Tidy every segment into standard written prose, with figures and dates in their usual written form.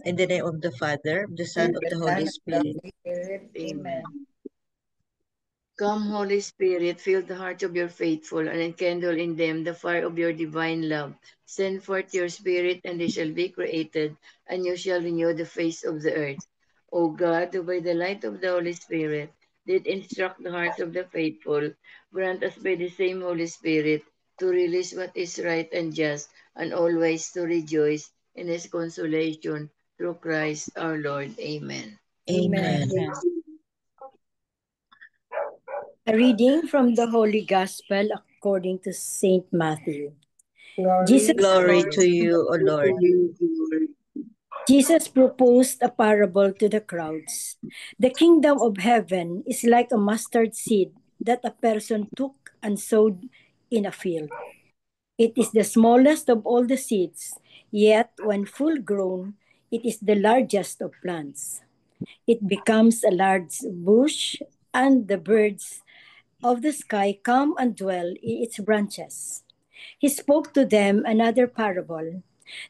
In the name of the Father, of the Son, of the Holy Spirit. Amen. Come, Holy Spirit, fill the hearts of your faithful and enkindle in them the fire of your divine love. Send forth your Spirit, and they shall be created, and you shall renew the face of the earth. O God, who by the light of the Holy Spirit did instruct the hearts of the faithful, grant us by the same Holy Spirit to release what is right and just, and always to rejoice in his consolation through Christ our Lord. Amen. Amen. A reading from the Holy Gospel according to Saint Matthew. Glory to you, O Lord. Jesus proposed a parable to the crowds. The kingdom of heaven is like a mustard seed that a person took and sowed in a field. It is the smallest of all the seeds, yet when full grown, it is the largest of plants. It becomes a large bush, and the birds of the sky come and dwell in its branches. He spoke to them another parable.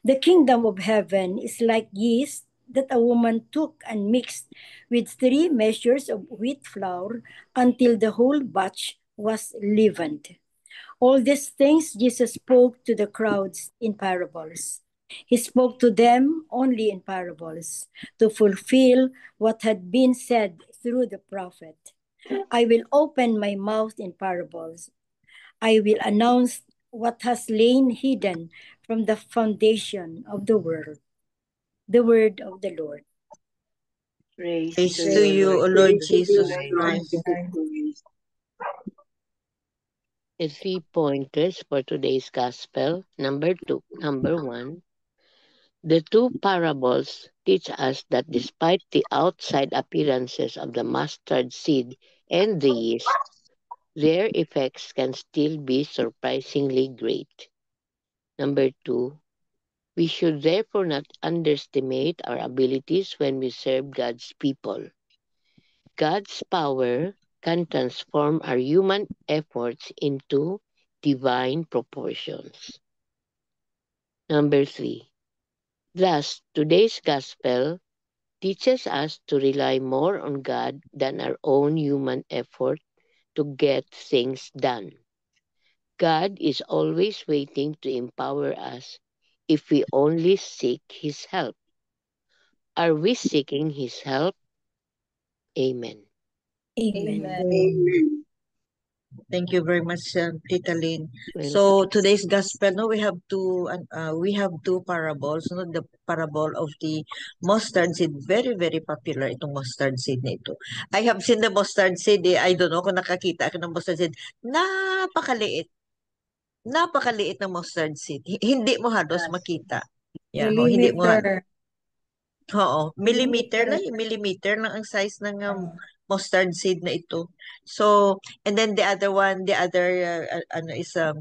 The kingdom of heaven is like yeast that a woman took and mixed with 3 measures of wheat flour until the whole batch was leavened. All these things Jesus spoke to the crowds in parables. He spoke to them only in parables to fulfill what had been said through the prophet. I will open my mouth in parables. I will announce what has lain hidden from the foundation of the world. The word of the Lord. Praise To you, O Lord Jesus Christ. The 3 pointers for today's gospel. Number 1, the 2 parables teach us that despite the outside appearances of the mustard seed and the yeast, their effects can still be surprisingly great. Number 2, we should therefore not underestimate our abilities when we serve God's people. God's power can transform our human efforts into divine proportions. Number 3, thus, today's gospel teaches us to rely more on God than our own human effort to get things done. God is always waiting to empower us if we only seek His help. Are we seeking His help? Amen. Amen. Thank you very much, Tita Lynn. Well, So today's gospel, no, we have two parables. No, the parable of the mustard seed, very very popular itong mustard seed na ito. I have seen the mustard seed. I don't know kung nakakita ka ng mustard seed. Napakaliit. Napakaliit ng mustard seed. Hindi mo halos makita. Yeah, hindi mo Oo, millimeter lang ang size ng mustard seed na ito. So, and then the other one, the other ano is a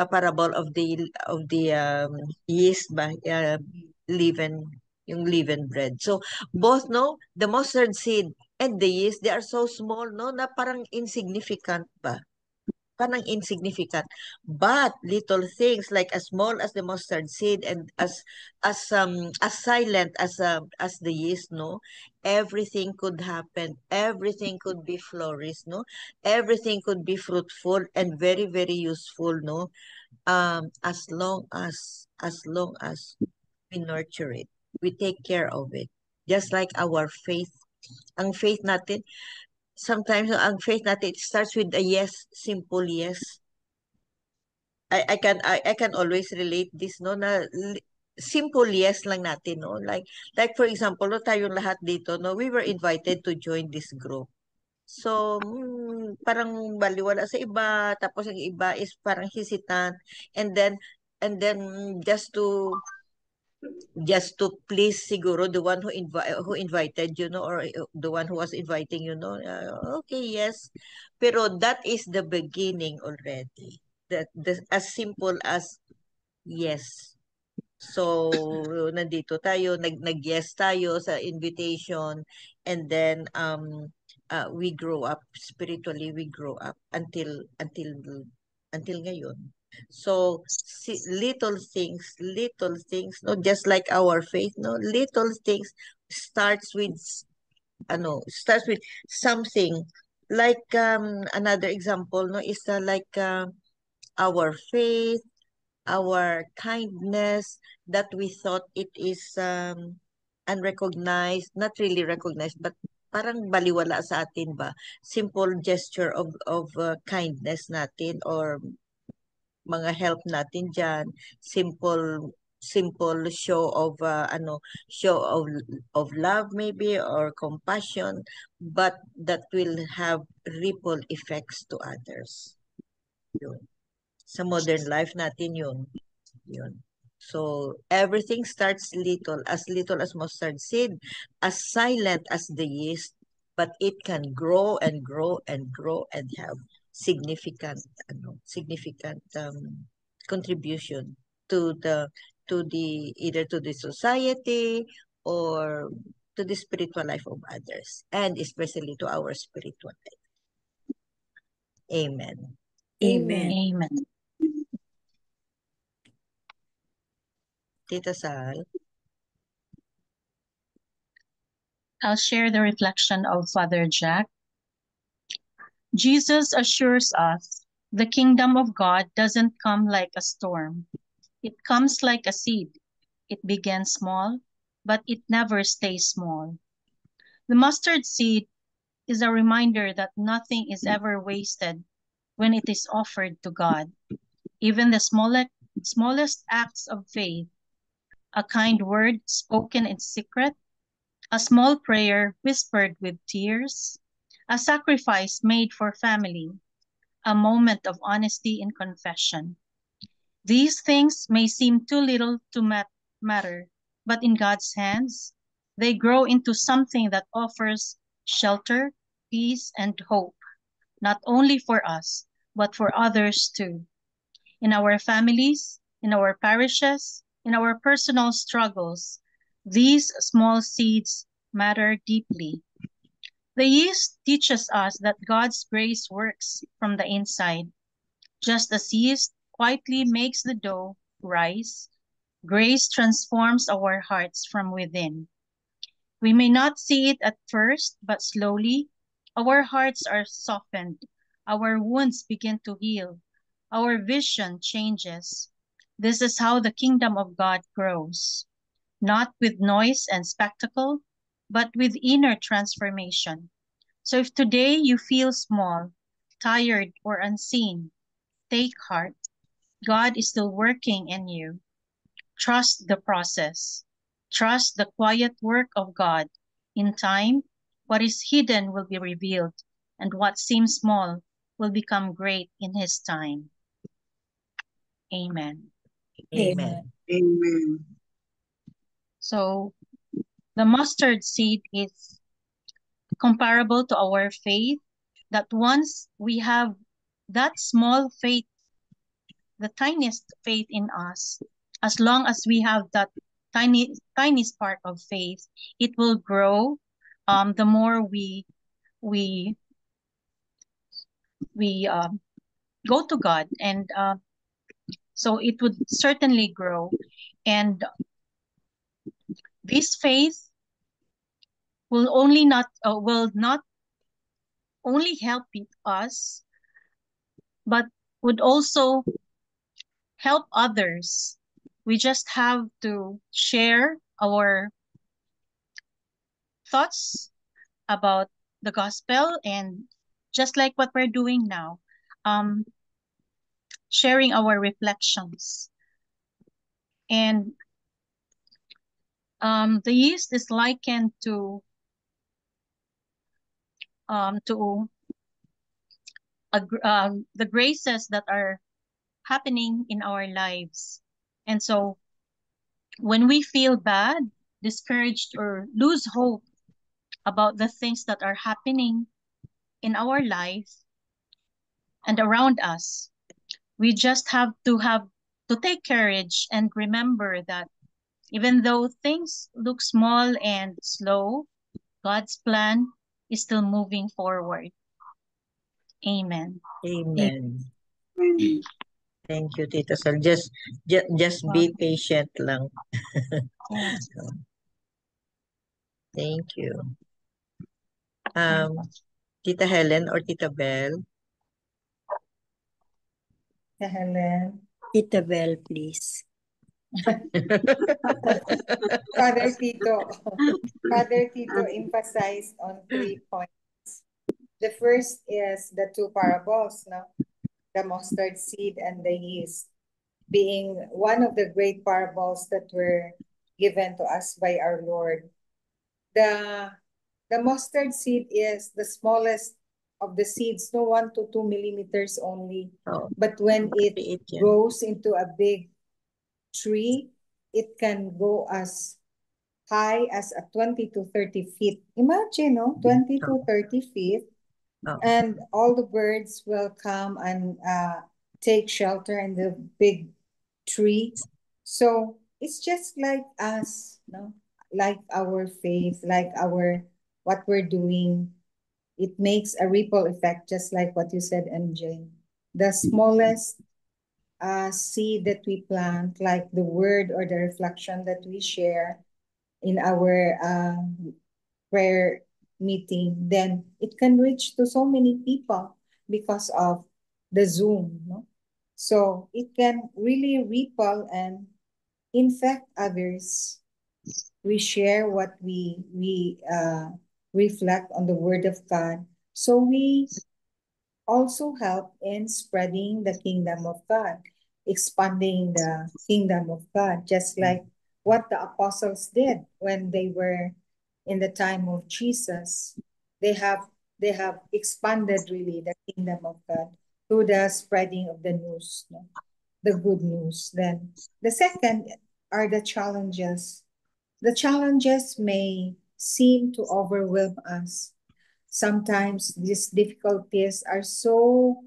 parable of the yeast ba, leaven, yung leaven bread. So, both no, the mustard seed and the yeast, they are so small no na parang insignificant ba. Parang insignificant, but little things like as small as the mustard seed and as silent as the yeast, no, everything could happen, everything could be flourished, no, everything could be fruitful and very very useful, no, as long as we nurture it, we take care of it, just like our faith. Ang faith natin, sometimes ang faith natin, it starts with a yes, simple yes. I can always relate this, no, na simple yes lang natin, no, like for example, no, tayong lahat dito, no, we were invited to join this group. So parang baliwala sa iba, tapos yung iba is parang hesitant, and then just to please siguro the one who invited you, no, or the one who was inviting you, no, okay, yes, pero that is the beginning already, that as simple as yes. So nandito tayo, nag-yes tayo sa invitation, and then we grow up spiritually, we grow up until ngayon. So little things, no, just like our faith, no, little things starts with starts with something like another example, no, is like our faith, our kindness that we thought it is unrecognized, not really recognized, but parang baliwala sa atin ba? Simple gesture of kindness natin or mga help natin diyan, simple show of show of love maybe or compassion, but that will have ripple effects to others. Yun. Sa modern life natin yun. So everything starts little as mustard seed, as silent as the yeast, but it can grow and grow and grow and have significant contribution to the either to the society or to the spiritual life of others, and especially to our spiritual life. Amen. Amen. Amen. Tita Sal. I'll share the reflection of Father Jack. Jesus assures us the kingdom of God doesn't come like a storm. It comes like a seed. It begins small, but it never stays small. The mustard seed is a reminder that nothing is ever wasted when it is offered to God. Even the smallest acts of faith, a kind word spoken in secret, a small prayer whispered with tears, a sacrifice made for family, a moment of honesty in confession. These things may seem too little to matter, but in God's hands, they grow into something that offers shelter, peace, and hope, not only for us, but for others too. In our families, in our parishes, in our personal struggles, these small seeds matter deeply. The yeast teaches us that God's grace works from the inside. Just as yeast quietly makes the dough rise, grace transforms our hearts from within. We may not see it at first, but slowly our hearts are softened, our wounds begin to heal, our vision changes. This is how the kingdom of God grows, not with noise and spectacle, but with inner transformation. So if today you feel small, tired, or unseen, take heart. God is still working in you. Trust the process. Trust the quiet work of God. In time, what is hidden will be revealed, and what seems small will become great in His time. Amen. Amen. Amen. So, the mustard seed is comparable to our faith, that once we have that small faith, the tiniest faith in us, as long as we have that tiny spark of faith, it will grow. The more we go to God, and so it would certainly grow. And this faith will not only help us, but would also help others. We just have to share our thoughts about the gospel, and just like what we're doing now, um, sharing our reflections. And the yeast is likened to the graces that are happening in our lives. And so when we feel bad, discouraged, or lose hope about the things that are happening in our life and around us, we just have to take courage and remember that even though things look small and slow, God's plan is still moving forward. Amen. Amen. Amen. Thank you, Tita Sal. Just be patient lang. Thank you. Tita Helen or Tita Bell? Helen. Tita Bell, please. Father Tito. Father Tito emphasized on 3 points. The first is the two parables, no? The mustard seed and the yeast, being one of the great parables that were given to us by our Lord. The mustard seed is the smallest of the seeds, no 1 to 2 millimeters only. Oh, But when it maliit yan. grows into a big tree, it can go as high as 20 to 30 feet. Imagine, no? 20 to 30 feet. Oh, And all the birds will come and take shelter in the big tree. So it's just like us, no? Like our faith, like what we're doing. It makes a ripple effect, just like what you said, MJ. The smallest seed that we plant, like the word or the reflection that we share in our prayer meeting, then it can reach to so many people because of the Zoom, no? So it can really ripple and infect others. We share what we reflect on the Word of God. So we also help in spreading the kingdom of God, expanding the kingdom of God, just like what the apostles did when they were in the time of Jesus. They have expanded really the kingdom of God through the spreading of the news, no? The good news. Then the second are the challenges. The challenges may seem to overwhelm us. Sometimes these difficulties are so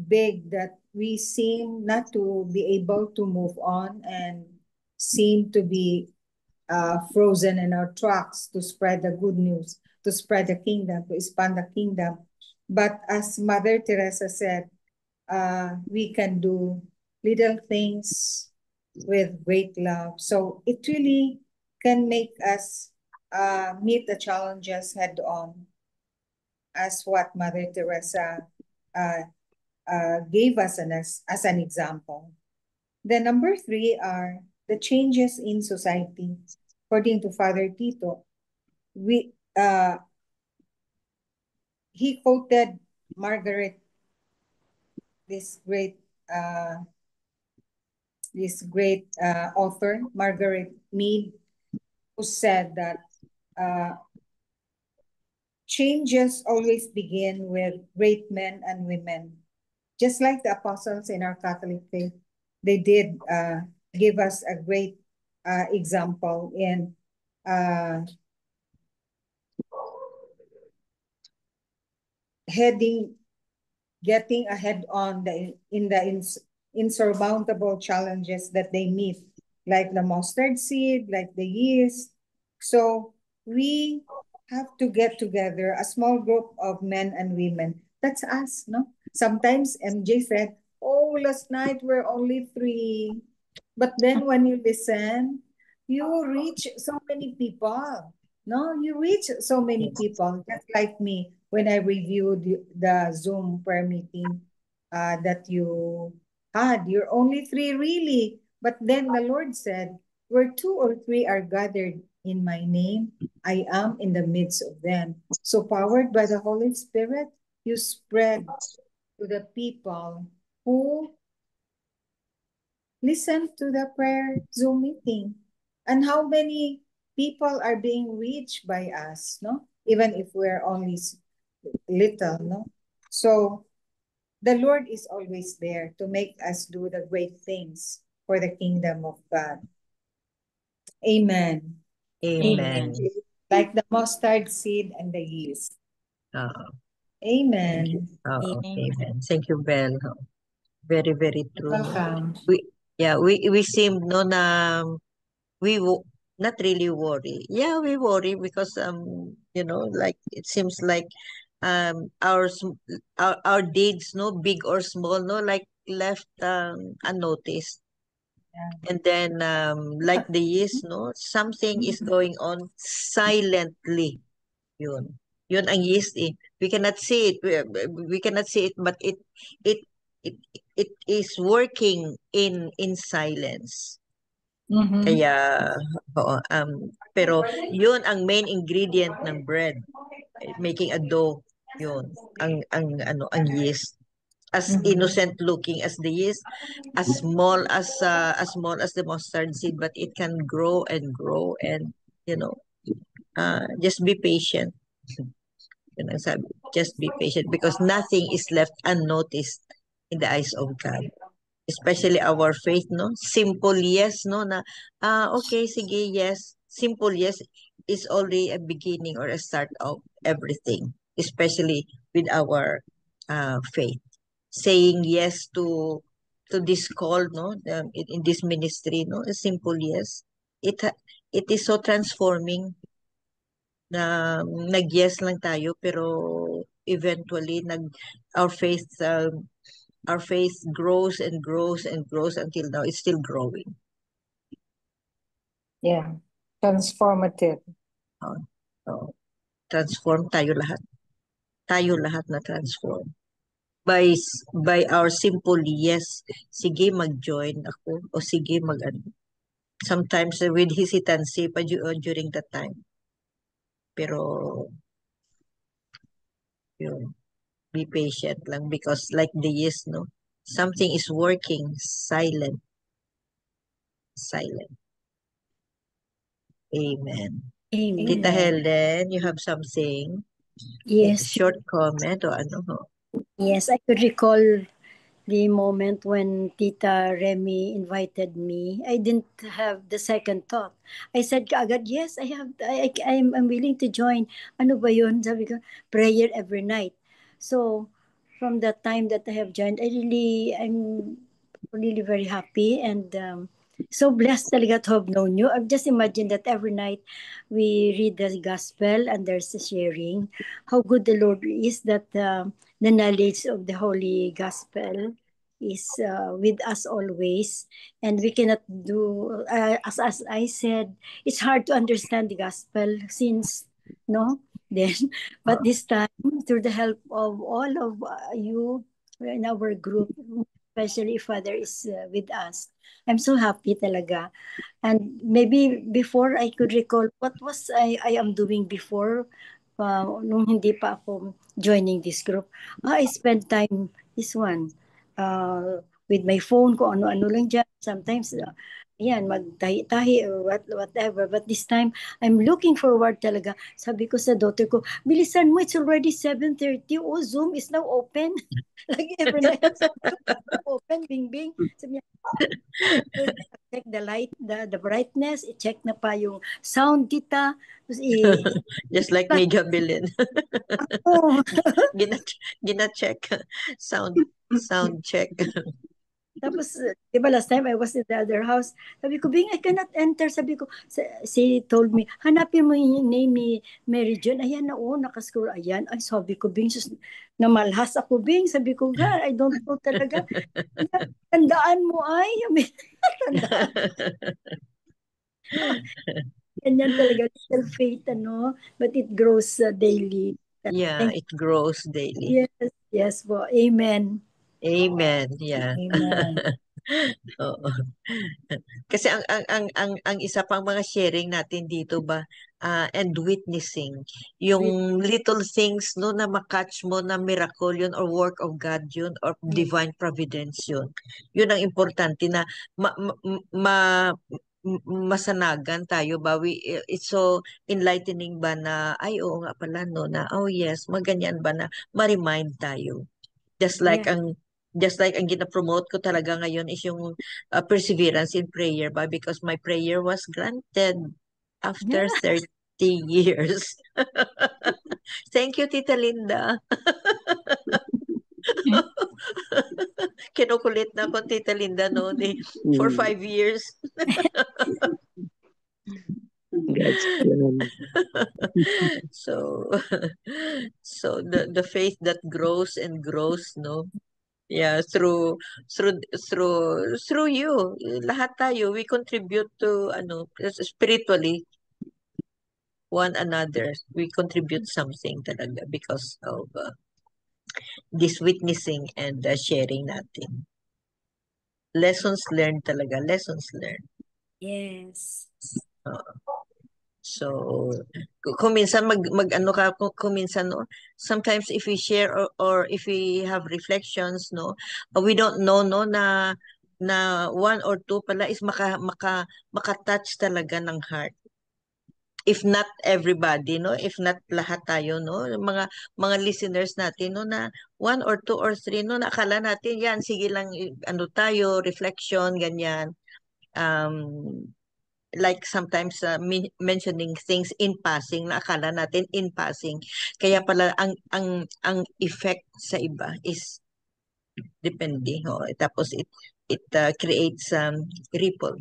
big that we seem not to be able to move on and seem to be frozen in our tracks to spread the good news, to spread the kingdom, to expand the kingdom. But as Mother Teresa said, we can do little things with great love. So it really can make us meet the challenges head on, as what Mother Teresa uh, gave us as an example. The number 3 are the changes in society. According to Father Tito, he quoted Margaret, this great author, Margaret Mead, who said that changes always begin with great men and women. Just like the apostles in our Catholic faith, they did give us a great example in getting ahead on the insurmountable challenges that they meet, like the mustard seed, like the yeast. So we have to get together, a small group of men and women. That's us, no? Sometimes MJ said, oh, last night we're only 3. But then when you listen, you reach so many people. No, you reach so many people, just like me when I reviewed the Zoom prayer meeting that you had. You're only 3 really. But then the Lord said, where 2 or 3 are gathered in my name, I am in the midst of them. So powered by the Holy Spirit, you spread to the people who listen to the prayer Zoom meeting. And how many people are being reached by us, no? Even if we're only little, no? So the Lord is always there to make us do the great things for the kingdom of God. Amen. amen. Like the mustard seed and the yeast. Amen. Amen. Thank you, Belle. Very, very true. Welcome. We seem no na not really worry. Yeah, we worry because like it seems like our deeds, no, big or small, no, like left unnoticed. Yeah. And then like the yeast, no, something is going on silently. Yun. Yun ang yeast eh. We cannot see it. We cannot see it, but it it it is working in silence. Mm-hmm. Kaya oo, pero yun ang main ingredient ng bread. Making a dough. Yun. Ang yeast. As Mm-hmm. innocent looking as the yeast, as small as the mustard seed, but it can grow and grow, and you know, just be patient. Yun ang sabi. Just be patient because nothing is left unnoticed in the eyes of God. Especially our faith, no? Simple yes, no? Na, okay, sige, yes. Simple yes is already a beginning or a start of everything. Especially with our faith. Saying yes to this call, no? In this ministry, no? A simple yes. It is so transforming na nag-yes lang tayo pero eventually our faith grows and grows and grows until now it's still growing. Yeah. Transformative. So, transform tayo lahat. Tayo lahat na transform. By our simple yes, sige mag-join ako o sige mag-ano. Sometimes with hesitancy pa during that time. Pero yun, be patient lang because like the yes, no? Something is working silent. Amen. Tita Amen. Helen, you have something? Yes, Short comment o ano ho? yes, I could recall the moment when Tita Remy invited me. I didn't have the second thought. I said kaagad, yes, I'm willing to join. Ano ba yun? Sabi ko, prayer every night. So, from the time that I have joined, I'm really very happy and so blessed talaga to have known you. I've just imagined that every night we read the gospel and there's a sharing. How good the Lord is that the knowledge of the Holy Gospel is with us always, and we cannot do as I said, it's hard to understand the gospel since no then but this time through the help of all of you in our group, especially if Father is with us, I'm so happy talaga. And maybe before I could recall what was I am doing before nung hindi pa ako joining this group. I spend time this one with my phone ko ano-ano lang dyan. Sometimes yan, magtahi-tahi or whatever. But this time, I'm looking forward talaga. Sabi ko sa daughter ko, bilisan mo, it's already 7:30. Oh, Zoom is now open. Like every night, open, bing-bing. Sabi niya, check the light, the brightness, i-check na pa yung sound kita. Tapos, Just like Mega Billion. oh. Gina-check. Sound check. Tapos, di ba last time I was in the other house, sabi ko, Bing, I cannot enter. Sabi ko, she told me, hanapin mo yung name ni Mary Jane. Ayan na, nakascore. Ayan. Ay, sabi ko, Bing, namalhas ako, Bing. Sabi ko, God, I don't know talaga. Tandaan mo ay. Tandaan. Ganyan talaga, little faith, but it grows daily. Yeah, it grows daily. Yes po. Amen. Amen. Yeah. Amen. Oo. Kasi ang isa pang mga sharing natin dito ba and witnessing yung little things no na makatch mo na miracle yun or work of God yun or divine providence yun. Yun ang importante na masanagan tayo ba it's so enlightening ba na ay oo nga pala no na oh yes maganyan ba na ma-remind tayo. Just like ang gina-promote ko talaga ngayon is yung perseverance in prayer ba because my prayer was granted after 30 years. Thank you, Tita Linda. Kinukulit na ako, Tita Linda, noon for 5 years. God's plan. So the faith that grows and grows, no? Yeah, through you. Lahat tayo, we contribute to spiritually one another. We contribute something talaga because of this witnessing and sharing natin. Lessons learned talaga, lessons learned. Yes. So, kung minsan mag-ano ka, kung minsan, no, sometimes if we share or if we have reflections, no, we don't know, no, na one or two pala is maka-touch talaga ng heart. If not everybody, no, if not lahat tayo, no, mga listeners natin, no, na one or two or three, no, na akala natin yan, sige lang, ano tayo, reflection, ganyan. Like sometimes mentioning things in passing na akala natin in passing, kaya pala ang effect sa iba is depende, tapos it creates ripple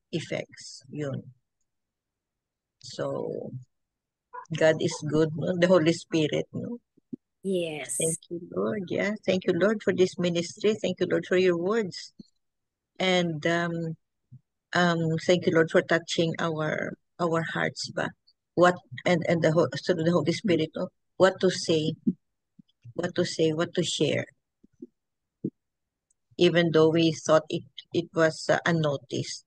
effects, yun. So God is good, no? The Holy Spirit, no? Yes. Thank you, Lord. Yeah, thank you, Lord, for this ministry. Thank you, Lord, for your words. And thank you, Lord, for touching our hearts ba. What and through the Holy Spirit, no? What to say, what to share, even though we thought it was unnoticed.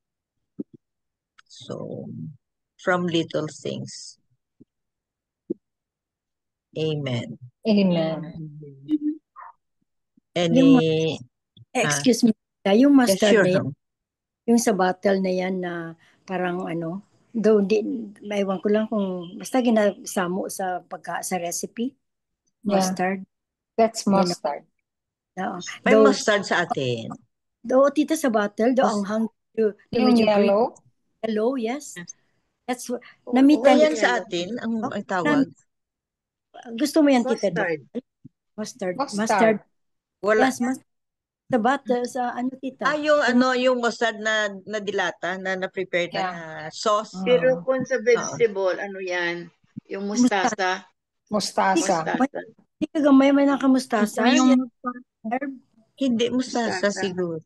So from little things. Amen. Amen. Any Excuse me, yung yeah, mustard sure, na yan, no? yung sa bottle na yan na parang ano, though maiwan ko lang kung basta ginasamo sa sa recipe, Yeah. mustard. That's Yan mustard. Oo. May Though, mustard sa atin. tita sa bottle, ang hang to Yung medyo green. yellow? Hello, yes. That's what, Oo, namitan. Ganyan sa atin ang tawag. Gusto mo yan, tita? Mustard. Mustard. Mustard. Wala. Yes, mustard. Sa bottle, sa ano, tita? Yung mustard na dilata na prepared Yeah. na sauce. Pero kung sa vegetable, ano yan? Yung mustasa. Mustasa. Mustasa. Hindi ka gamay man nakamustasa. Ito yung Hindi, mustasa Mustasa. siguro.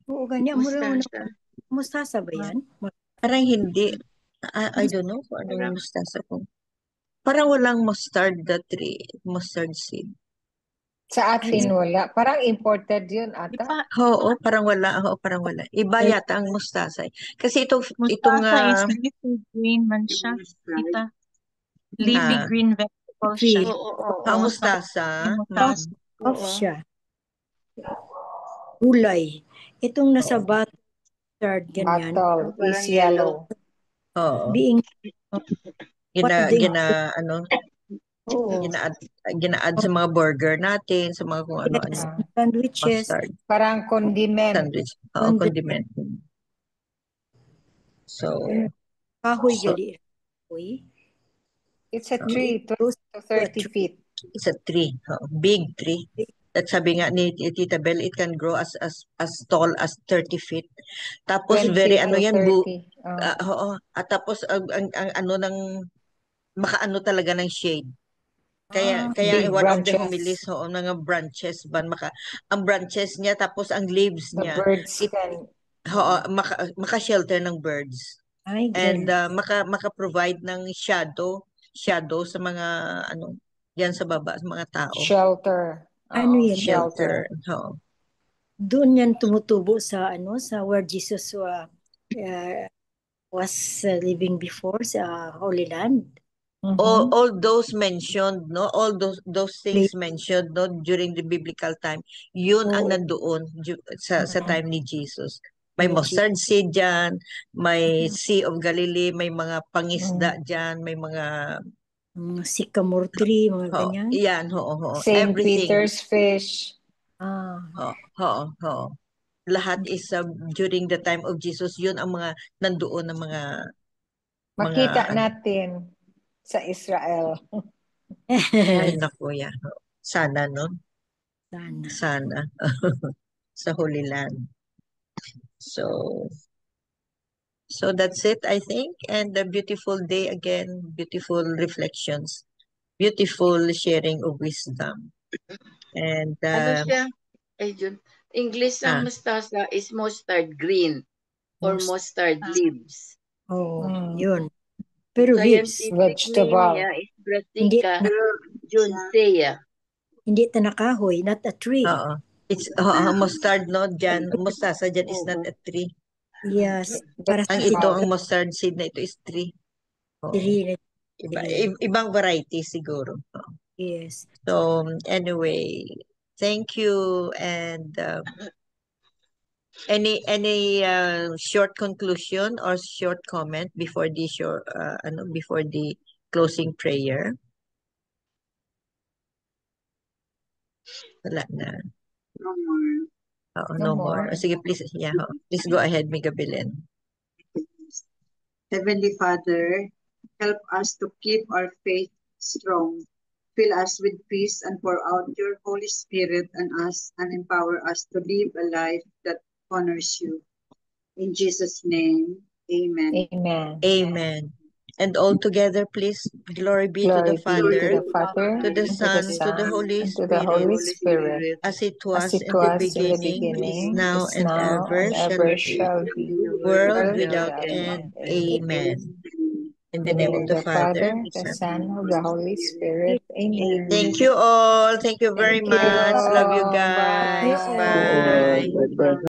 Oo, ganyan. Mustasa. Mustasa ba yan? Parang hindi. I don't know kung ano yung mustasa ko. Parang walang mustard mustard seed. Sa atin wala. Parang imported yun ata. Oo, parang wala. Iba yata ang mustasa. Kasi itong mustasa is leafy green man siya, tita. Leafy green vegetable siya. Oo. Mustasa. Mustasa. Off siya. Gulay. Itong nasa buttered, ganyan. Bottle is yellow. Oo. Being gina-add sa mga burger natin, sa mga kung ano-ano. sandwiches. Mustard. Parang condiment. Sandwich. Oo, condiment. So, Kahoy gali. Kahoy. It's a tree to 30 feet. It's a tree. Big tree. At sabi nga ni Tita Bell, it can grow as tall as 30 feet. Tapos 20 very to 30. At tapos ang ano ng makaano talaga ng shade. Kaya big one of the branches. homiles, mga branches ang branches niya tapos ang leaves The niya. birds can Maka-shelter ng birds. Ay, And maka-provide ng shadow sa mga yan sa baba, sa mga tao. shelter. Ano yan? Shelter. Doon yan tumutubo sa where Jesus was living before sa Holy Land. All those mentioned, no, all those things mentioned, no, during the biblical time, yun ang nandoon sa time ni Jesus. May mustard seed dyan, may Sea of Galilee, may mga pangisda dyan, may mga sycamore tree, mga ganyan. Yan, St. everything. Peter's fish. Lahat is during the time of Jesus, yun ang mga nandoon ng mga Makita natin sa Israel. ay naku, yan. Sana, no? Sana. Sa Holy Land. So that's it, I think. And a beautiful day again, beautiful reflections, beautiful sharing of wisdom. And Ano siya? Jun. English ng Ah. mustasa is mustard green or mustard leaves. Oh, Mm. yun. Pero leaves, Scientific name Vegetable. niya is hindi, Brassica juncea. hindi tanakahoy, not a tree. oo. It's mustard, no? Mustasa dyan is not a tree. Yes, para sa Ang ito, ang mustard seed na ito is tree. Oo. tree. Ibang variety siguro. Oo. Yes. So, anyway, thank you. And any short conclusion or short comment before the before the closing prayer? Wala na. No more. Oo, No no more. more. Sige, please. Yeah, please go ahead, Miga Belen. Heavenly Father, help us to keep our faith strong. Fill us with peace and pour out your Holy Spirit on us and empower us to live a life that honors you. In Jesus' name, amen. Amen. Amen. And all together, please, glory be to Glory the be Father, to the Father, to the and Son, to the Holy and to the Holy Spirit, Spirit, as it as was it in the was in the beginning, is beginning, now, is and now, ever and shall ever be, shall be, world world without without end. end. Amen. In the In the name name of the of the Father, Father, the the Son. Son, of the Holy Spirit. Amen. Thank you all. Thank you very Thank you. much. Love you guys. Bye. To all, Bye. God bless.